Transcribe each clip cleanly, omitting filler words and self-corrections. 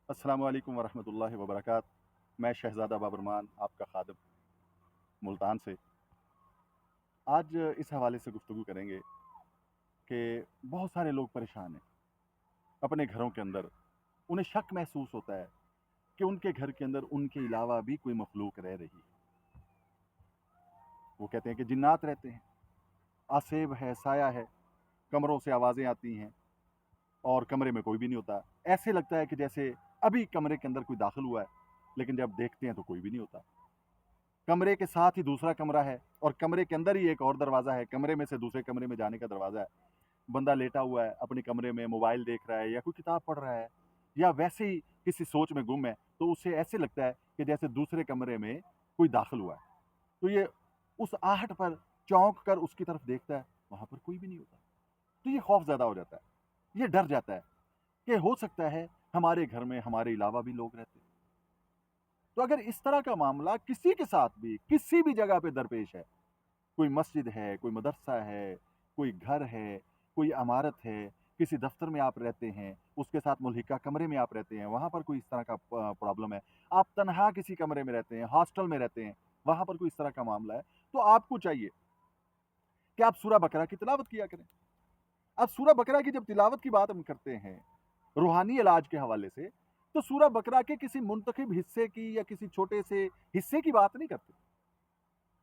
अस्सलामु अलैकुम वरहमतुल्लाहि वबरकातुहू। मैं शहज़ादा बाबरमान आपका खादिम मुल्तान से आज इस हवाले से गुफ्तगू करेंगे कि बहुत सारे लोग परेशान हैं अपने घरों के अंदर। उन्हें शक महसूस होता है कि उनके घर के अंदर उनके अलावा भी कोई मखलूक रह रही है। वो कहते हैं कि जिन्नात रहते हैं, आसेब है, साया है, कमरों से आवाज़ें आती हैं और कमरे में कोई भी नहीं होता। ऐसे लगता है कि जैसे अभी कमरे के अंदर कोई दाखिल हुआ है, लेकिन जब देखते हैं तो कोई भी नहीं होता। कमरे के साथ ही दूसरा कमरा है और कमरे के अंदर ही एक और दरवाज़ा है, कमरे में से दूसरे कमरे में जाने का दरवाज़ा है। बंदा लेटा हुआ है अपने कमरे में, मोबाइल देख रहा है या कोई किताब पढ़ रहा है या वैसे ही किसी सोच में गुम है, तो उसे ऐसे लगता है कि जैसे दूसरे कमरे में कोई दाखिल हुआ है। तो ये उस आहट पर चौंक कर उसकी तरफ देखता है, वहाँ पर कोई भी नहीं होता। तो ये खौफ़ ज़्यादा हो जाता है, ये डर जाता है कि हो सकता है हमारे घर में हमारे अलावा भी लोग रहते हैं। तो अगर इस तरह का मामला किसी के साथ भी किसी भी जगह पे दरपेश है, कोई मस्जिद है, कोई मदरसा है, कोई घर है, कोई इमारत है, किसी दफ्तर में आप रहते हैं, उसके साथ मुल्हिका कमरे में आप रहते हैं, वहाँ पर कोई इस तरह का प्रॉब्लम है, आप तन्हा किसी कमरे में रहते हैं, हॉस्टल में रहते हैं, वहाँ पर कोई इस तरह का मामला है, तो आपको चाहिए कि आप सूरा बकरा की तिलावत किया करें। अब सूरा बकरा की जब तिलावत की बात हम करते हैं रूहानी इलाज के हवाले से, तो सूरा बकरा के किसी मुंतखब हिस्से की या किसी छोटे से हिस्से की बात नहीं करते।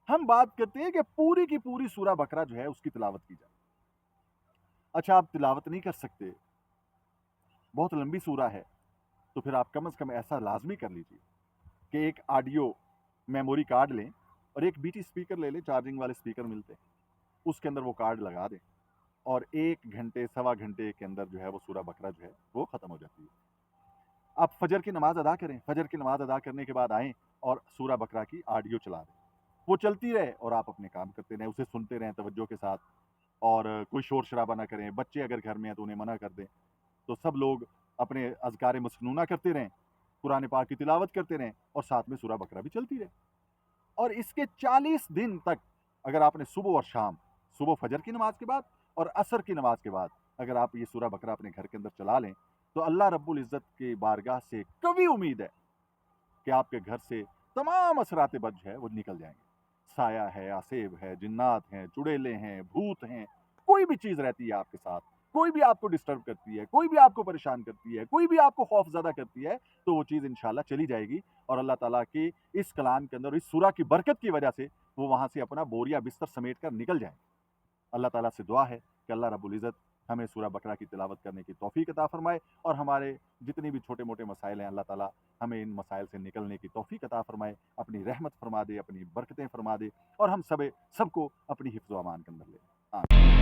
हम बात करते हैं कि पूरी की पूरी सूरा बकरा जो है उसकी तिलावत की जाए। अच्छा, आप तिलावत नहीं कर सकते, बहुत लंबी सूरा है, तो फिर आप कम से कम ऐसा लाजमी कर लीजिए कि एक ऑडियो मेमोरी कार्ड लें और एक बीटी स्पीकर ले लें, चार्जिंग वाले स्पीकर मिलते हैं, उसके अंदर वो कार्ड लगा दें और 1 घंटे, सवा घंटे के अंदर जो है वो सूरा बकरा जो है वो ख़त्म हो जाती है। आप फजर की नमाज़ अदा करें, फजर की नमाज़ अदा करने के बाद आएँ और सूरा बकरा की ऑडियो चला दें। वो चलती रहे और आप अपने काम करते रहें, उसे सुनते रहें तवज्जो के साथ और कोई शोर-शराबा ना करें। बच्चे अगर घर में हैं तो उन्हें मना कर दें। तो सब लोग अपने अज़कारे मसनूना करते रहें, कुरान पाक की तिलावत करते रहें और साथ में सूरा बकरा भी चलती रहे। और इसके 40 दिन तक अगर आपने सुबह और शाम, सुबह फजर की नमाज़ के बाद और असर की नमाज़ के बाद अगर आप ये सूरा बकरा अपने घर के अंदर चला लें, तो अल्लाह रब्बुल इज़्ज़त की बारगाह से कवी उम्मीद है कि आपके घर से तमाम असरात बद जो है वो निकल जाएँगे। साया है, आसेब है, जिन्नात हैं, चुड़ैलें हैं, भूत हैं, कोई भी चीज़ रहती है आपके साथ, कोई भी आपको डिस्टर्ब करती है, कोई भी आपको परेशान करती है, कोई भी आपको खौफ़ज़दा करती है, तो वो चीज़ इंशाअल्लाह चली जाएगी और अल्लाह ताला के इस कलाम के अंदर, इस सूरा की बरकत की वजह से वो वहाँ से अपना बोरिया बिस्तर समेट कर निकल जाएँगे। अल्लाह ताला से दुआ है कि अल्लाह रब्बुल इज़्ज़त हमें सूरा बकरा की तिलावत करने की तौफ़ीक अता फ़रमाए और हमारे जितने भी छोटे-मोटे मसाइल हैं, अल्लाह ताला हमें इन मसाइल से निकलने की तौफ़ीक अता फ़रमाए, अपनी रहमत फ़रमा दे, अपनी बरकतें फ़रमा दे और हम सबको अपनी हिफ़्ज़ व अमान के अंदर ले। आमीन।